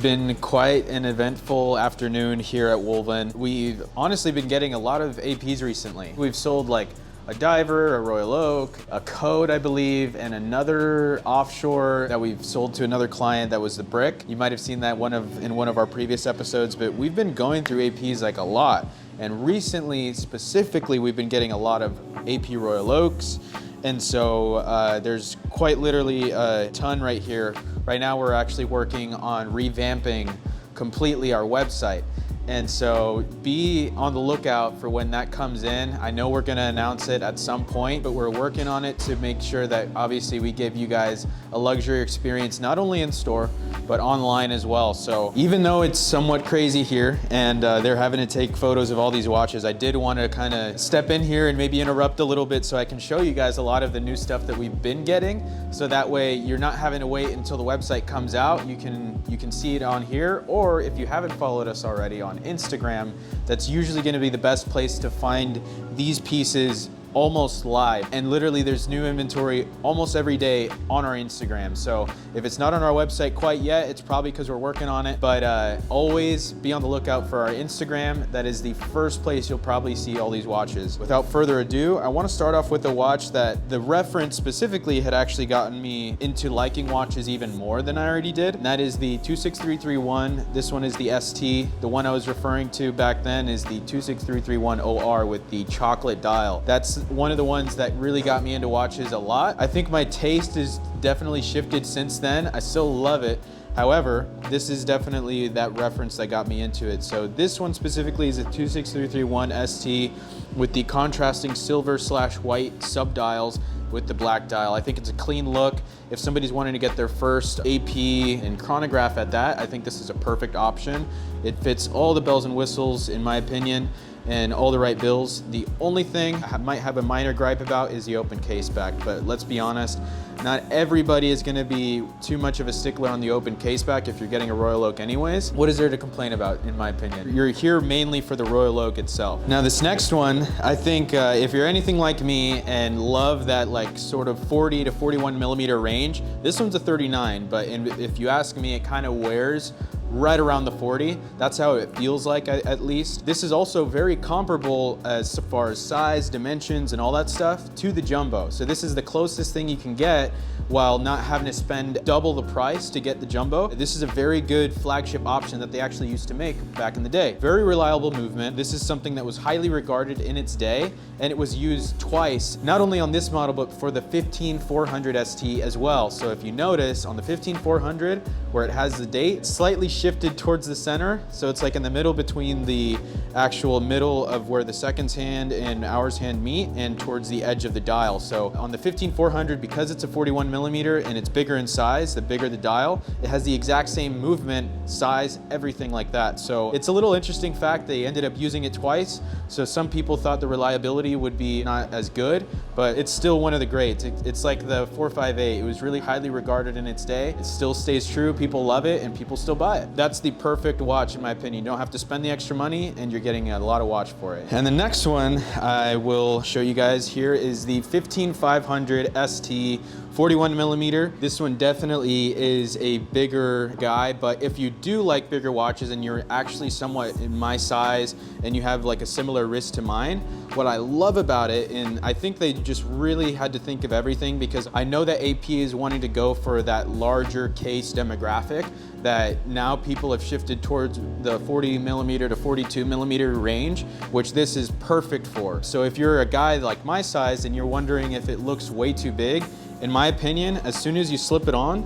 been quite an eventful afternoon here at Wolvyn. We've honestly been getting a lot of APs recently. We've sold like a diver, a Royal Oak, a code, I believe, and another offshore that we've sold to another client that was the brick. You might have seen that in one of our previous episodes, but we've been going through APs like a lot. And recently, specifically, we've been getting a lot of AP Royal Oaks. And so there's quite literally a ton right here. Right now, we're actually working on revamping completely our website. And so be on the lookout for when that comes in. I know we're gonna announce it at some point, but we're working on it to make sure that obviously we give you guys a luxury experience, not only in store, but online as well. So even though it's somewhat crazy here and they're having to take photos of all these watches, I did wanna kind of step in here and maybe interrupt a little bit so I can show you guys a lot of the new stuff that we've been getting. So that way you're not having to wait until the website comes out. You can see it on here, or if you haven't followed us already on Instagram, that's usually going to be the best place to find these pieces almost live. And literally there's new inventory almost every day on our Instagram. So if it's not on our website quite yet, it's probably because we're working on it. But always be on the lookout for our Instagram. That is the first place you'll probably see all these watches. Without further ado, I want to start off with a watch that the reference specifically had actually gotten me into liking watches even more than I already did. And that is the 26331. This one is the ST. The one I was referring to back then is the 26331 OR with the chocolate dial. That's one of the ones that really got me into watches a lot. I think my taste has definitely shifted since then. I still love it. However, this is definitely that reference that got me into it. So this one specifically is a 26331 ST with the contrasting silver/white subdials with the black dial. I think it's a clean look. If somebody's wanting to get their first AP and chronograph at that, I think this is a perfect option. It fits all the bells and whistles, in my opinion, and all the right bills. The only thing I might have a minor gripe about is the open case back, but let's be honest, not everybody is gonna be too much of a stickler on the open case back if you're getting a Royal Oak anyways. What is there to complain about, in my opinion? You're here mainly for the Royal Oak itself. Now this next one, I think if you're anything like me and love that like sort of 40 to 41 millimeter range, this one's a 39, but if you ask me, it kind of wears right around the 40. That's how it feels like, at least. This is also very comparable as far as size, dimensions, and all that stuff to the Jumbo. So this is the closest thing you can get while not having to spend double the price to get the Jumbo. This is a very good flagship option that they actually used to make back in the day. Very reliable movement. This is something that was highly regarded in its day, and it was used twice, not only on this model, but for the 15400 ST as well. So if you notice on the 15400, where it has the date, it's slightly shifted towards the center. So it's like in the middle between the actual middle of where the seconds hand and hours hand meet and towards the edge of the dial. So on the 15400, because it's a 41 millimeter and it's bigger in size, the bigger the dial, it has the exact same movement, size, everything like that. So it's a little interesting fact they ended up using it twice. So some people thought the reliability would be not as good, but it's still one of the greats. It's like the 458. It was really highly regarded in its day. It still stays true. People love it and people still buy it. That's the perfect watch in my opinion. You don't have to spend the extra money and you're getting a lot of watch for it. And the next one I will show you guys here is the 15500 ST 41 millimeter. This one definitely is a bigger guy, but if you do like bigger watches and you're actually somewhat in my size and you have like a similar wrist to mine, what I love about it, and I think they just really had to think of everything, because I know that AP is wanting to go for that larger case demographic, that now people have shifted towards the 40 millimeter to 42 millimeter range, which this is perfect for. So if you're a guy like my size and you're wondering if it looks way too big, in my opinion, as soon as you slip it on,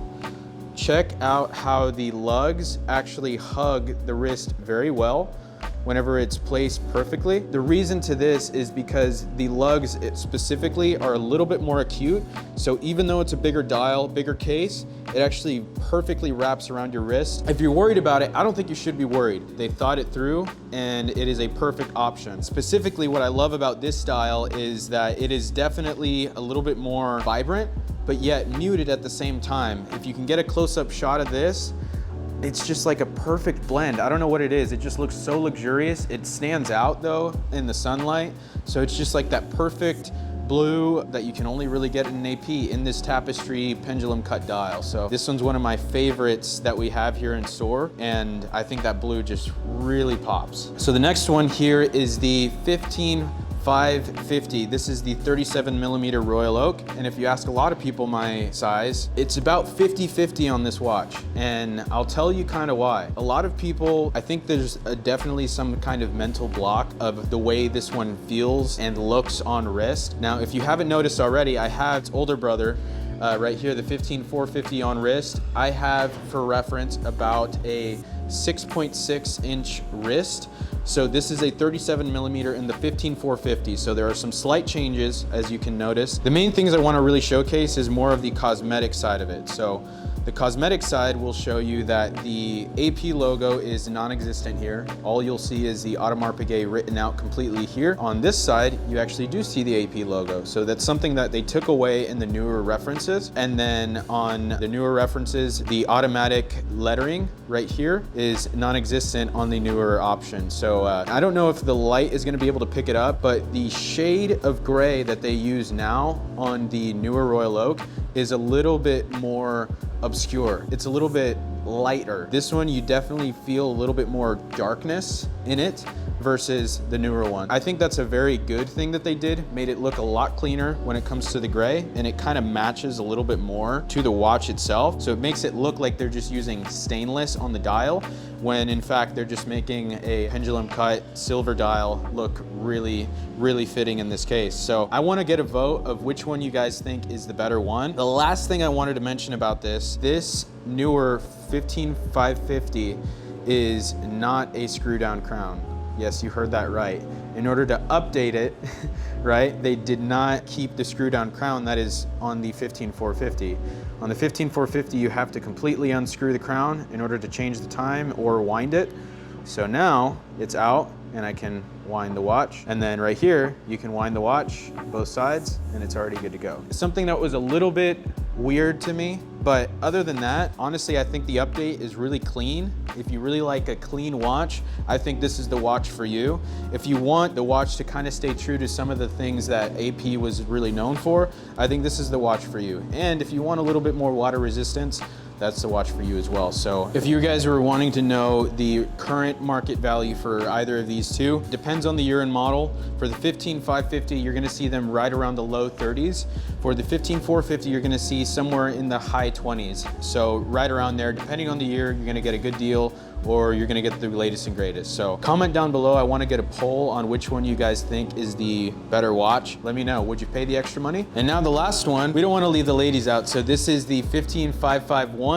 check out how the lugs actually hug the wrist very well whenever it's placed perfectly. The reason to this is because the lugs specifically are a little bit more acute. So even though it's a bigger dial, bigger case, it actually perfectly wraps around your wrist. If you're worried about it, I don't think you should be worried. They thought it through and it is a perfect option. Specifically, what I love about this style is that it is definitely a little bit more vibrant, but yet muted at the same time. If you can get a close-up shot of this, it's just like a perfect blend. I don't know what it is. It just looks so luxurious. It stands out though in the sunlight. So it's just like that perfect blue that you can only really get in an AP in this tapestry pendulum cut dial. So this one's one of my favorites that we have here in store, and I think that blue just really pops. So the next one here is the 15550. This is the 37mm Royal Oak, and if you ask a lot of people my size, it's about 50-50 on this watch, and I'll tell you kind of why. A lot of people, I think there's definitely some kind of mental block of the way this one feels and looks on wrist. Now, if you haven't noticed already, I have its older brother right here, the 15450 on wrist. I have, for reference, about a 6.6 inch wrist. So this is a 37mm in the 15450. So there are some slight changes, as you can notice. The main things I want to really showcase is more of the cosmetic side of it. So the cosmetic side will show you that the AP logo is non-existent here. All you'll see is the Audemars Piguet written out completely here. On this side, you actually do see the AP logo. So that's something that they took away in the newer references. And then on the newer references, the automatic lettering right here is non-existent on the newer option. So I don't know if the light is going to be able to pick it up, but the shade of gray that they use now on the newer Royal Oak is a little bit more obscure. It's a little bit lighter. This one, you definitely feel a little bit more darkness in it versus the newer one. I think that's a very good thing that they did. Made it look a lot cleaner when it comes to the gray, and it kind of matches a little bit more to the watch itself. So it makes it look like they're just using stainless on the dial, when in fact they're just making a pendulum cut silver dial look really, really fitting in this case. So I want to get a vote of which one you guys think is the better one. The last thing I wanted to mention about this newer 15550 is not a screw down crown. Yes, you heard that right. In order to update it, right, they did not keep the screw down crown that is on the 15450. On the 15450, you have to completely unscrew the crown in order to change the time or wind it. So now it's out and I can wind the watch. And then right here, you can wind the watch both sides and it's already good to go. Something that was a little bit weird to me, but other than that, honestly, I think the update is really clean. If you really like a clean watch, I think this is the watch for you. If you want the watch to kind of stay true to some of the things that AP was really known for, I think this is the watch for you. And if you want a little bit more water resistance, that's the watch for you as well. So if you guys were wanting to know the current market value for either of these two, depends on the year and model. For the 15550, you're gonna see them right around the low 30s. For the 15450, you're gonna see somewhere in the high 20s. So right around there, depending on the year, you're gonna get a good deal or you're gonna get the latest and greatest. So comment down below. I wanna get a poll on which one you guys think is the better watch. Let me know, would you pay the extra money? And now the last one, we don't wanna leave the ladies out. So this is the 15551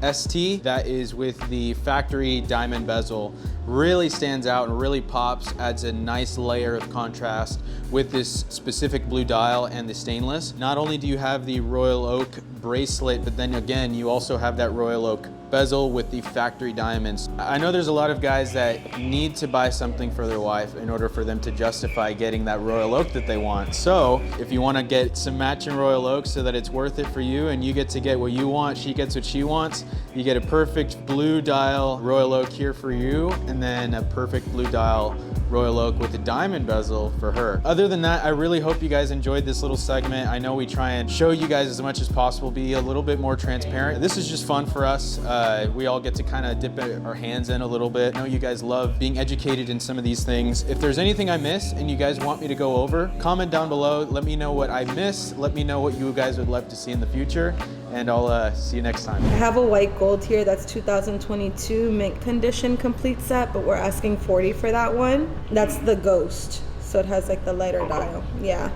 ST that is with the factory diamond bezel. Really stands out and really pops, adds a nice layer of contrast with this specific blue dial and the stainless. Not only do you have the Royal Oak bracelet, but then again, you also have that Royal Oak bezel with the factory diamonds. I know there's a lot of guys that need to buy something for their wife in order for them to justify getting that Royal Oak that they want. So if you want to get some matching Royal Oak so that it's worth it for you and you get to get what you want, she gets what she wants, you get a perfect blue dial Royal Oak here for you, and then a perfect blue dial Royal Oak with a diamond bezel for her. Other than that, I really hope you guys enjoyed this little segment. I know we try and show you guys as much as possible, be a little bit more transparent. This is just fun for us. We all get to kind of dip our hands in a little bit. I know you guys love being educated in some of these things. If there's anything I missed and you guys want me to go over, comment down below. Let me know what I missed. Let me know what you guys would love to see in the future, and I'll see you next time. I have a white gold here that's 2022 mint condition complete set, but we're asking 40 for that one. That's the Ghost, so it has like the lighter dial. Yeah,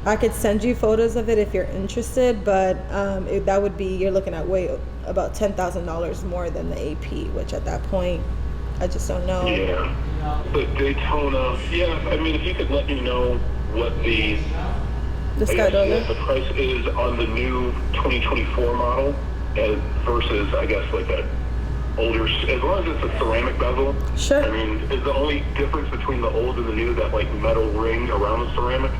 I could send you photos of it if you're interested, but that would be, you're looking at about $10,000 more than the AP, which at that point, I just don't know. Yeah, the Daytona, yeah, I mean, if you could let me know what the price is on the new 2024 model versus, I guess, like that older, as long as it's a ceramic bezel. Sure. I mean, is the only difference between the old and the new that like metal ring around the ceramic?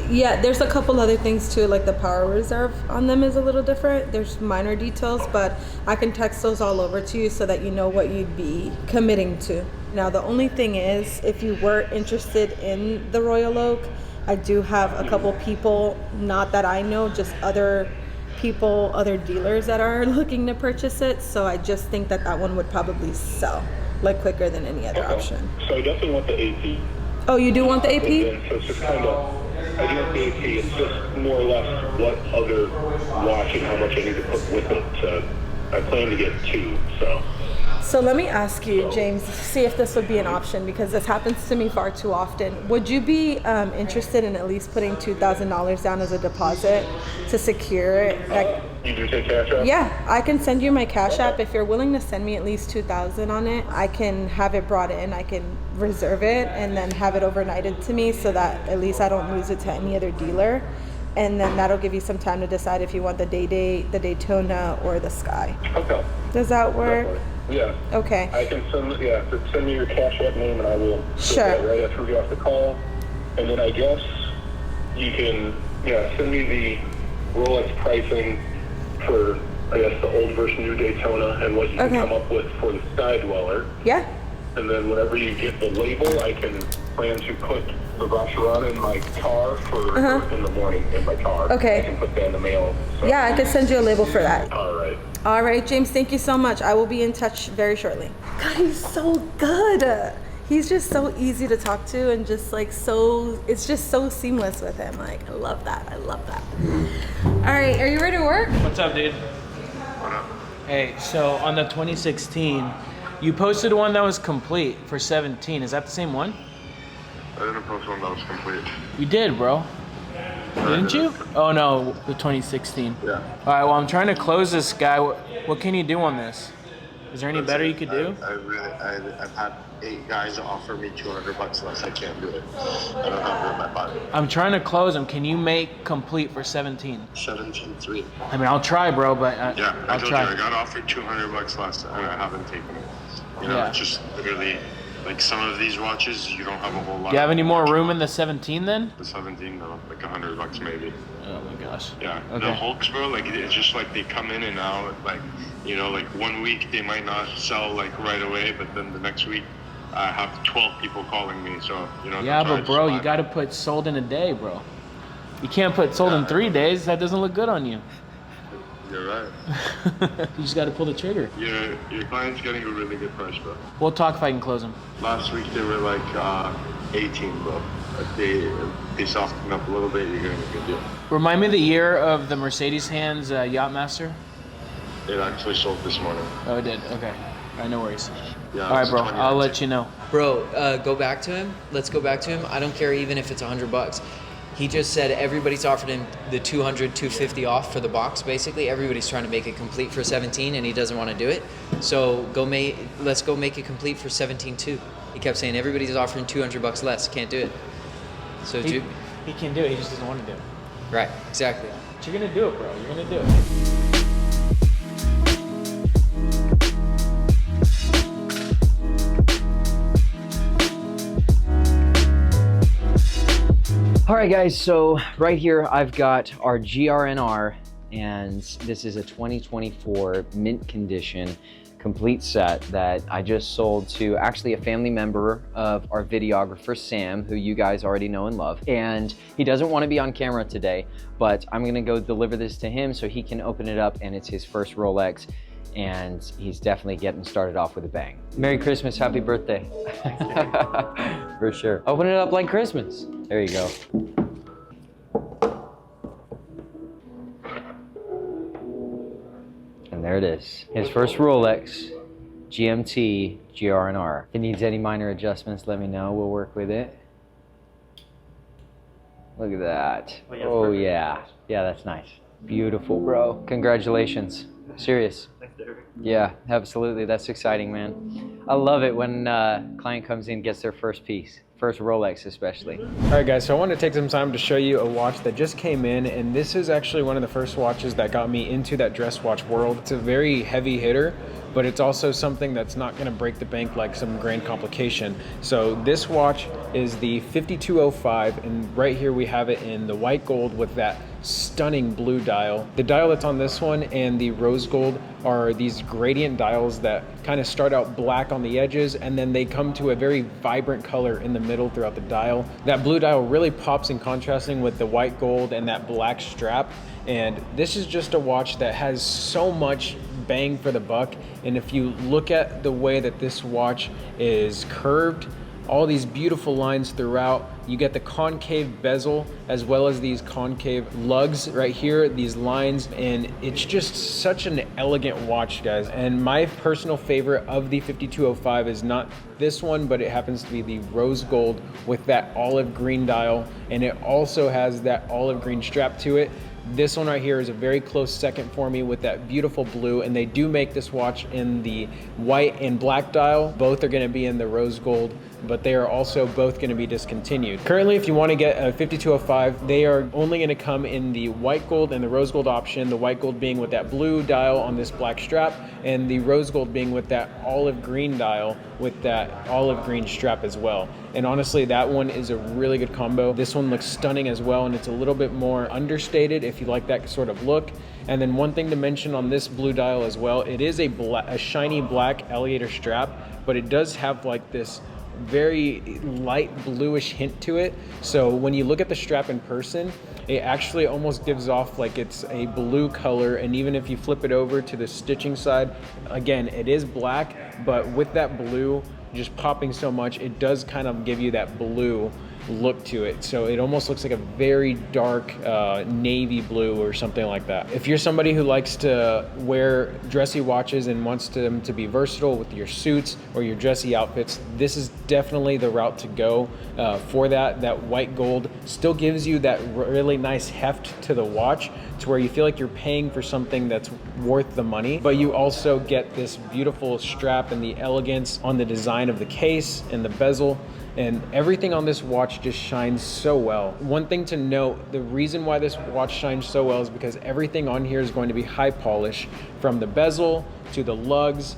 Yeah, there's a couple other things too, like the power reserve on them is a little different. There's minor details, but I can text those all over to you so that you know what you'd be committing to. Now, the only thing is, if you were interested in the Royal Oak, I do have a couple people, not that I know, just other people, other dealers that are looking to purchase it. So I just think that that one would probably sell like quicker than any other option. So I definitely want the AP. Oh, you do want the AP? And then, so it's just kind of, I do want the AP. It's just more or less what other watch and how much I need to put with it. So I plan to get 2, so. So let me ask you, James, see if this would be an option, because this happens to me far too often. Would you be interested in at least putting $2,000 down as a deposit to secure it? Like, You do take cash out? yeah, I can send you my Cash App. If you're willing to send me at least $2,000 on it, I can have it brought in. I can reserve it and then have it overnighted to me so that at least I don't lose it to any other dealer. And then that'll give you some time to decide if you want the the Daytona, or the Sky. Okay. Does that work? Definitely. Yeah. Okay. I can send me your Cash App name and I will Sure. get that right after we get off the call. And then I guess you can send me the Rolex pricing for I guess the old versus new Daytona and what you can come up with for the Sky Dweller. Yeah. And then whenever you get the label, I can plan to put the Vacheron in my car for in the morning in my car. Okay. I can put that in the mail. So. Yeah, I could send you a label for that. All right. All right, James, thank you so much. I will be in touch very shortly. God, he's so good. He's just so easy to talk to and just like it's just so seamless with him. Like, I love that. I love that. All right, are you ready to work? What's up, dude? Hey, so on the 2016, you posted one that was complete for 17. Is that the same one? I didn't post one that was complete. You did, bro. Didn't you? Oh no, the 2016. Yeah. All right, well, I'm trying to close this guy. What can you do on this? Is there any better you could do? I've had 8 guys offer me $200 less. I can't do it. I don't have it in my body. I'm trying to close him. Can you make complete for 17? 17.3. I mean, I'll try, bro, but Yeah, I I'll told try. you, I got offered $200 less and I haven't taken it. You know, Yeah. it's just literally, like some of these watches, you don't have a whole lot. Do you have of any more watch room on. in the 17 then? The 17, no, like $100 maybe. Oh my gosh. Yeah, Okay. the Hulks, bro, like it's just like they come in and out, like, you know, like 1 week they might not sell like right away, but then the next week I have 12 people calling me, so, you know. Yeah, the but bro, you price- gotta put sold in a day, bro. You can't put sold in 3 days. That doesn't look good on you. You're right. You just gotta pull the trigger. Your client's getting a really good price, bro. We'll talk if I can close them. Last week they were like 18, bro. But they softened up a little bit. You're getting a good deal. Remind me the year of the Mercedes hands Yachtmaster. It actually sold this morning. Oh, it did. Okay. All right, no worries. Yeah. All right, it's bro. 2019. I'll let you know. Bro, go back to him. Let's go back to him. I don't care even if it's $100. He just said everybody's offered him the 200, 250 off for the box. Basically, everybody's trying to make it complete for 17, and he doesn't want to do it. So let's go make it complete for 17 too. He kept saying everybody's offering $200 less. Can't do it. So He can do it. He just doesn't want to do it. right, exactly. But you're gonna do it, bro. You're gonna do it. All right, guys, so right here I've got our GRNR, and this is a 2024 mint condition complete set that I just sold to actually a family member of our videographer, Sam, who you guys already know and love. And he doesn't want to be on camera today, but I'm gonna go deliver this to him so he can open it up, and it's his first Rolex, and he's definitely getting started off with a bang. Merry Christmas, happy birthday. For sure. Open it up like Christmas. There you go. And there it is. His first Rolex, GMT GRNR. If it needs any minor adjustments, let me know. We'll work with it. Look at that. Oh yeah. Yeah, that's nice. Beautiful, bro. Congratulations. Serious. Yeah, absolutely. That's exciting, man. I love it when client comes in, gets their first piece. First Rolex especially. All right, guys, so I wanted to take some time to show you a watch that just came in, and this is actually one of the first watches that got me into that dress watch world. It's a very heavy hitter, but it's also something that's not gonna break the bank like some grand complication. So this watch is the 5205, and right here we have it in the white gold with that stunning blue dial. The dial that's on this one and the rose gold are these gradient dials that kind of start out black on the edges and then they come to a very vibrant color in the middle throughout the dial. That blue dial really pops in contrasting with the white gold and that black strap. And this is just a watch that has so much bang for the buck. And if you look at the way that this watch is curved, all these beautiful lines throughout, you get the concave bezel as well as these concave lugs right here, these lines, and it's just such an elegant watch, guys. And my personal favorite of the 5205 is not this one, but it happens to be the rose gold with that olive green dial, and it also has that olive green strap to it. This one right here is a very close second for me with that beautiful blue, and they do make this watch in the white and black dial. Both are gonna be in the rose gold, but they are also both gonna be discontinued. Currently, if you wanna get a 5205, they are only gonna come in the white gold and the rose gold option, the white gold being with that blue dial on this black strap, and the rose gold being with that olive green dial with that olive green strap as well. And honestly, that one is a really good combo. This one looks stunning as well, and it's a little bit more understated if you like that sort of look. And then one thing to mention on this blue dial as well, it is a shiny black alligator strap, but it does have like this very light bluish hint to it. So when you look at the strap in person, it actually almost gives off like it's a blue color. And even if you flip it over to the stitching side, again, it is black, but with that blue just popping so much, it does kind of give you that blue look to it. So it almost looks like a very dark navy blue or something like that. If you're somebody who likes to wear dressy watches and wants them to be versatile with your suits or your dressy outfits, this is definitely the route to go for that. That white gold still gives you that really nice heft to the watch to where you feel like you're paying for something that's worth the money, but you also get this beautiful strap and the elegance on the design of the case and the bezel. And everything on this watch just shines so well. One thing to note, the reason why this watch shines so well is because everything on here is going to be high polish, from the bezel to the lugs,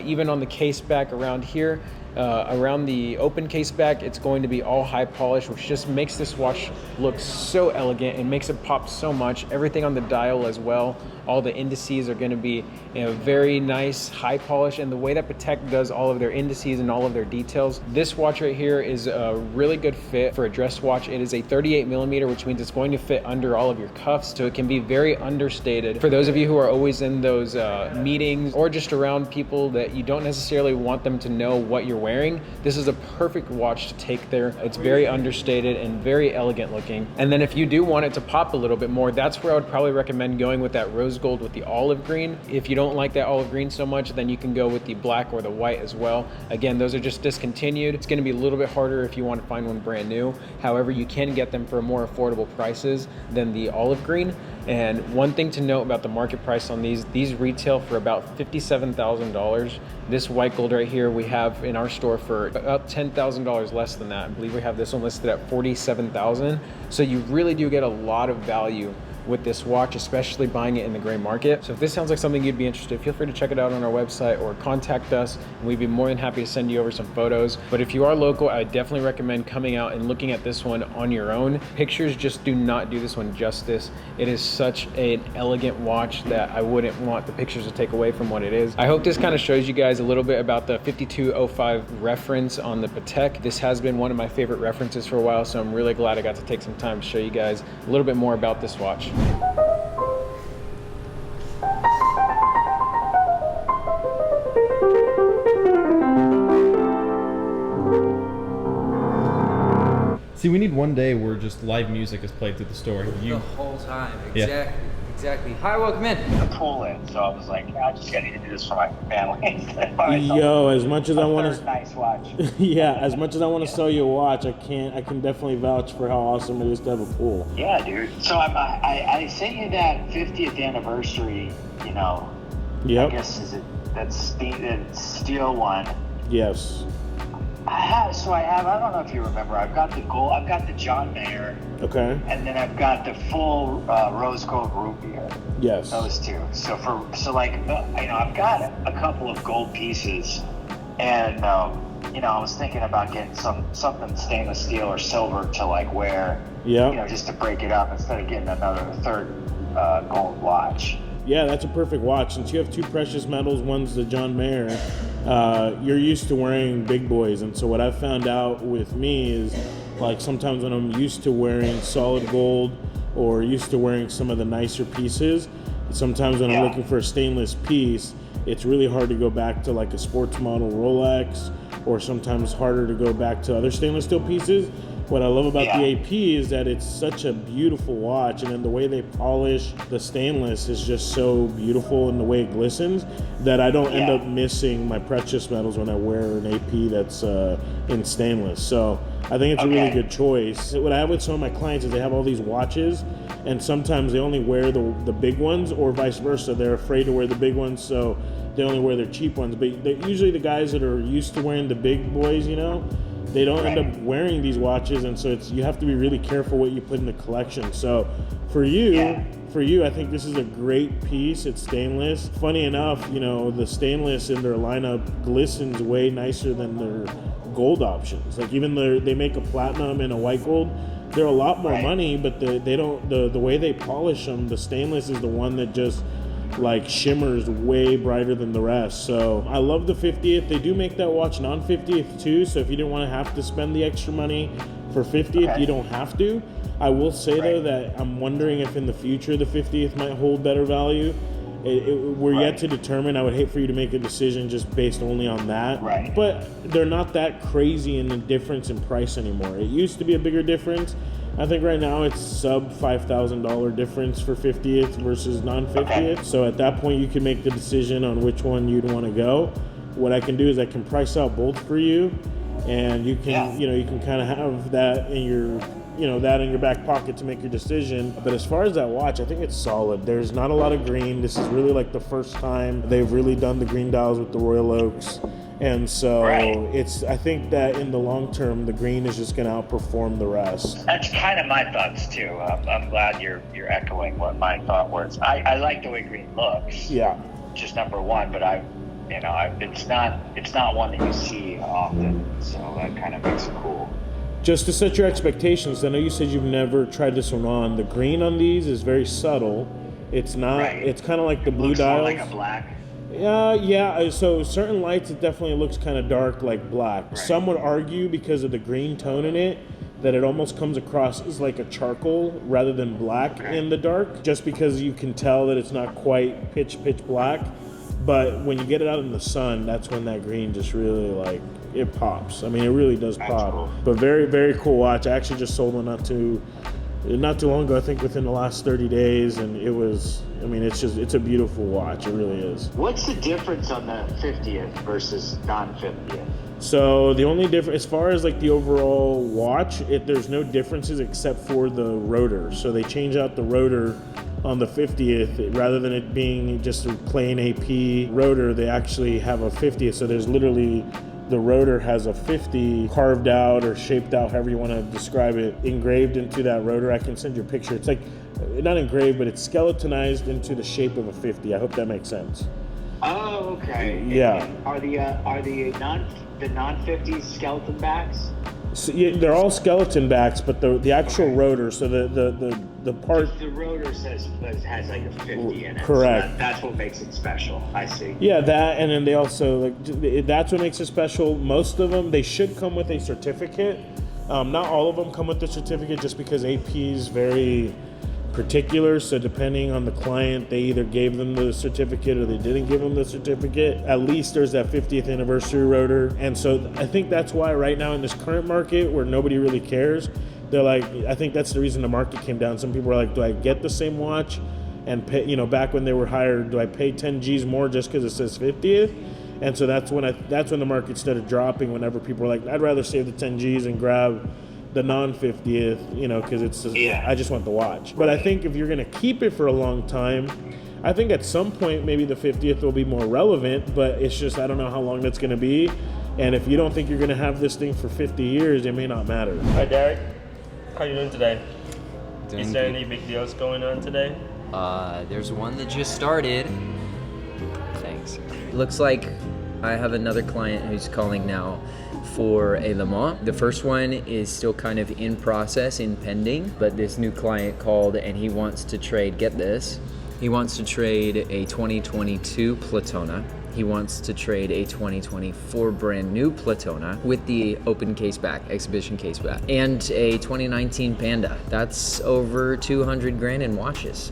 even on the case back around here. Around the open case back, it's going to be all high polish, which just makes this watch look so elegant and makes it pop so much. Everything on the dial as well, all the indices are going to be very nice high polish, and the way that Patek does all of their indices and all of their details, this watch right here is a really good fit for a dress watch. It is a 38mm, which means it's going to fit under all of your cuffs, so it can be very understated. For those of you who are always in those meetings or just around people that you don't necessarily want them to know what you're wearing, this is a perfect watch to take there. It's very understated and very elegant looking. And then if you do want it to pop a little bit more, that's where I would probably recommend going with that rose gold with the olive green. If you don't like that olive green so much, then you can go with the black or the white as well. Again, those are just discontinued. It's going to be a little bit harder if you want to find one brand new. However, you can get them for more affordable prices than the olive green. And one thing to note about the market price on these retail for about $57,000. This white gold right here we have in our store for about $10,000 less than that. I believe we have this one listed at $47,000. So you really do get a lot of value with this watch, especially buying it in the gray market. So if this sounds like something you'd be interested in, feel free to check it out on our website or contact us, and we'd be more than happy to send you over some photos. But if you are local, I definitely recommend coming out and looking at this one on your own. Pictures just do not do this one justice. It is such an elegant watch that I wouldn't want the pictures to take away from what it is. I hope this kind of shows you guys a little bit about the 5205 reference on the Patek. This has been one of my favorite references for a while, so I'm really glad I got to take some time to show you guys a little bit more about this watch. See, we need one day where just live music is played through the store. The whole time, Yeah. exactly. Hi, welcome in. A cool in, so I was like, I just gotta do this for my family. Yo, as much as I want to, nice watch. yeah, as much as I want to sell you a watch, I can definitely vouch for how awesome it is to have a pool. Yeah, dude. So I sent you that 50th anniversary. You know, Yep. I guess that steel one. Yes. I don't know if you remember. I've got the gold. I've got the John Mayer. Okay. And then I've got the full rose gold root beer. Yes. Those two. I've got a couple of gold pieces, and I was thinking about getting something stainless steel or silver to like wear, just to break it up instead of getting another third gold watch. Yeah, that's a perfect watch. Since you have two precious metals, one's the John Mayer, you're used to wearing big boys. And so what I've found out with me is, like, sometimes when I'm used to wearing solid gold or used to wearing some of the nicer pieces, sometimes when I'm looking for a stainless piece, it's really hard to go back to like a sports model Rolex, or sometimes harder to go back to other stainless steel pieces. What I love about the AP is that it's such a beautiful watch, and then the way they polish the stainless is just so beautiful, and the way it glistens, that I don't end up missing my precious metals when I wear an AP that's in stainless. So I think it's a really good choice. What I have with some of my clients is they have all these watches, and sometimes they only wear the big ones, or vice versa. They're afraid to wear the big ones, so they only wear their cheap ones. But usually the guys that are used to wearing the big boys, they don't end up wearing these watches, and so you have to be really careful what you put in the collection. So for you, I think this is a great piece. It's stainless. Funny enough, the stainless in their lineup glistens way nicer than their gold options. Like, even they make a platinum and a white gold, they're a lot more money, but the way they polish them, the stainless is the one that just like shimmers way brighter than the rest. So I love the 50th. They do make that watch non-50th too, so if you didn't want to have to spend the extra money for 50th, you don't have to. I will say though that I'm wondering if in the future the 50th might hold better value. We're yet to determine. I would hate for you to make a decision just based only on that. But they're not that crazy in the difference in price anymore. It used to be a bigger difference. I think right now it's sub $5,000 difference for 50th versus non-50th. So at that point you can make the decision on which one you'd want to go. What I can do is I can price out both for you, and you can you can kind of have that in your back pocket to make your decision. But as far as that watch, I think it's solid. There's not a lot of green. This is really like the first time they've really done the green dials with the Royal Oaks. And so I think that in the long term, the green is just going to outperform the rest. That's kind of my thoughts too. I'm glad you're echoing what my thought was. I like the way green looks. Yeah. Just number one, but it's not one that you see often, so that kind of makes it cool. Just to set your expectations, I know you said you've never tried this one on. The green on these is very subtle. It's not. It's kind of like the blue dials. More like a black. Yeah. So certain lights, it definitely looks kind of dark, like black. Some would argue, because of the green tone in it, that it almost comes across as like a charcoal rather than black in the dark, just because you can tell that it's not quite pitch black. But when you get it out in the sun, that's when that green just really it pops. I mean, it really does pop. Cool. But very, very cool watch. I actually just sold one not too long ago, I think within the last 30 days, and it's a beautiful watch. It really is. What's the difference on the 50th versus non-50th? So the only difference, as far as like the overall watch, there's no differences except for the rotor. So they change out the rotor on the 50th. Rather than it being just a plain AP rotor, they actually have a 50th. So there's literally, the rotor has a 50 carved out or shaped out, however you want to describe it, engraved into that rotor. I can send you a picture. It's like, not engraved, but it's skeletonized into the shape of a 50. I hope that makes sense. Oh, okay. Yeah. And are the non-50s skeleton backs? So, yeah, they're all skeleton backs, but the actual rotor, so the part... The rotor has like a 50 in it. Correct. So that's what makes it special. I see. Yeah, that, and then they also, that's what makes it special. Most of them, they should come with a certificate. Not all of them come with the certificate, just because AP is very particular. So depending on the client, they either gave them the certificate or they didn't give them the certificate. At least there's that 50th anniversary rotor. And so I think that's why right now in this current market where nobody really cares, they're like, I think that's the reason the market came down. Some people are like, do I get the same watch and pay, back when they were higher, do I pay 10 G's more just because it says 50th? And so that's when the market started dropping, whenever people were like, I'd rather save the 10 G's and grab the non-50th, because it's just, I just want the watch. But I think if you're going to keep it for a long time, I think at some point maybe the 50th will be more relevant, but it's just, I don't know how long that's going to be. And if you don't think you're going to have this thing for 50 years, it may not matter. Hi, Derek. How you doing today? Doing Is there good. any big deals going on today? There's one that just started. Thanks. Looks like I have another client who's calling now. for a Le Mans. The first one is still kind of in process, in pending, but this new client called and he wants to trade, get this, he wants to trade a 2022 Platona. He wants to trade a 2024 brand new Platona with the open case back, exhibition case back, and a 2019 Panda. That's over 200 grand in watches.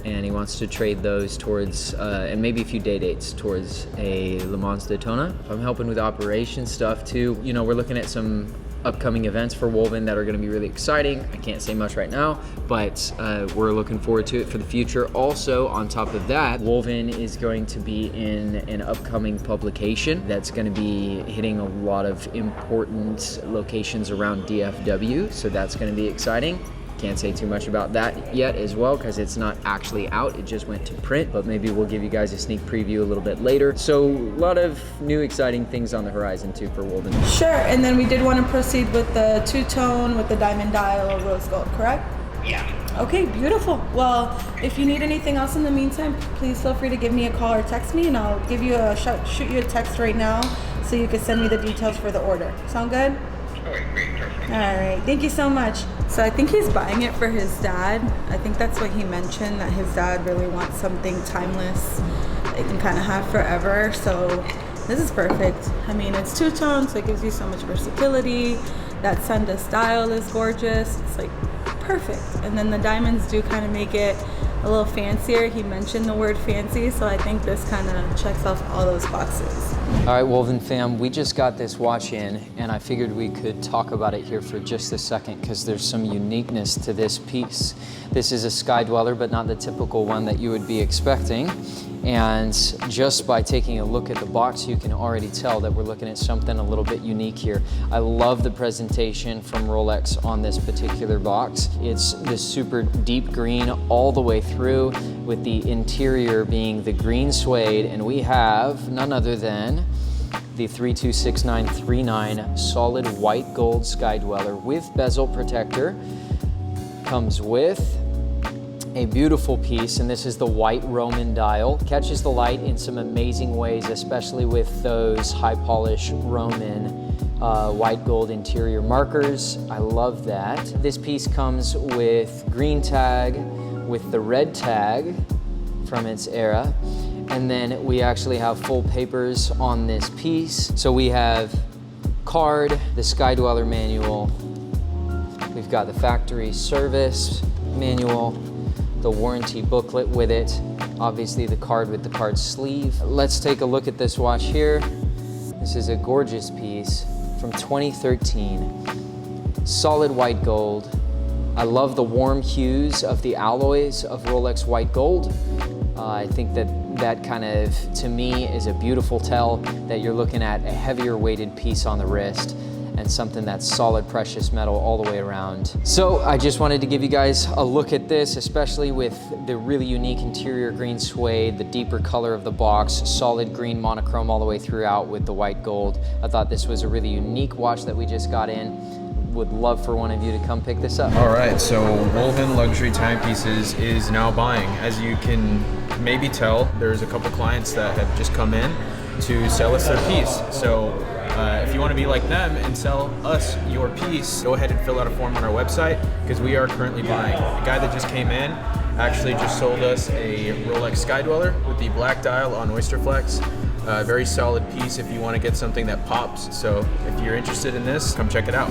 And he wants to trade those towards, and maybe a few day dates towards a Le Mans Daytona. I'm helping with operation stuff too. You know, we're looking at some upcoming events for Wolvyn that are going to be really exciting. I can't say much right now, but we're looking forward to it for the future. Also, on top of that, Wolvyn is going to be in an upcoming publication that's going to be hitting a lot of important locations around DFW, so that's going to be exciting. Can't say too much about that yet as well because it's not actually out. It just went to print, but maybe we'll give you guys a sneak preview a little bit later. So a lot of new exciting things on the horizon too for Wolvyn. Sure, and then we did want to proceed with the two-tone with the diamond dial rose gold, correct? Yeah. Okay, beautiful. Well, if you need anything else in the meantime, please feel free to give me a call or text me, and I'll give you a shoot you a text right now so you can send me the details for the order. Sound good? Okay, great, perfect. All right, thank you so much. So I think he's buying it for his dad. I think that's what he mentioned, that his dad really wants something timeless that he can kind of have forever. So this is perfect. I mean, it's two-tone, so it gives you so much versatility. That Sundust dial is gorgeous. It's like perfect. And then the diamonds do kind of make it a little fancier. He mentioned the word fancy, so I think this kind of checks off all those boxes. All right, Wolvyn fam, we just got this watch in and I figured we could talk about it here for just a second because there's some uniqueness to this piece. This is a Sky Dweller, but not the typical one that you would be expecting. And just by taking a look at the box, you can already tell that we're looking at something a little bit unique here. I love the presentation from Rolex on this particular box. It's this super deep green all the way through, with the interior being the green suede, and we have none other than the 326939 solid white gold Sky Dweller with bezel protector. Comes with a beautiful piece, and this is the white Roman dial. Catches the light in some amazing ways, especially with those high polish Roman white gold interior markers. I love that. This piece comes with green tag, with the red tag from its era, and then we actually have full papers on this piece. So we have card, the Sky Dweller manual, we've got the factory service manual, the warranty booklet with it, obviously the card with the card sleeve. Let's take a look at this watch here. This is a gorgeous piece from 2013. Solid white gold. I love the warm hues of the alloys of Rolex white gold. I think that kind of, to me, is a beautiful tell that you're looking at a heavier weighted piece on the wrist and something that's solid precious metal all the way around. So I just wanted to give you guys a look at this, especially with the really unique interior green suede, the deeper color of the box, solid green monochrome all the way throughout with the white gold. I thought this was a really unique watch that we just got in. Would love for one of you to come pick this up. All right, so Wolvyn Luxury Timepieces is now buying. As you can maybe tell, there's a couple clients that have just come in to sell us their piece. So if you want to be like them and sell us your piece, go ahead and fill out a form on our website because we are currently buying. The guy that just came in actually just sold us a Rolex Sky Dweller with the black dial on Oyster Flex. Very solid piece if you want to get something that pops. So if you're interested in this, come check it out.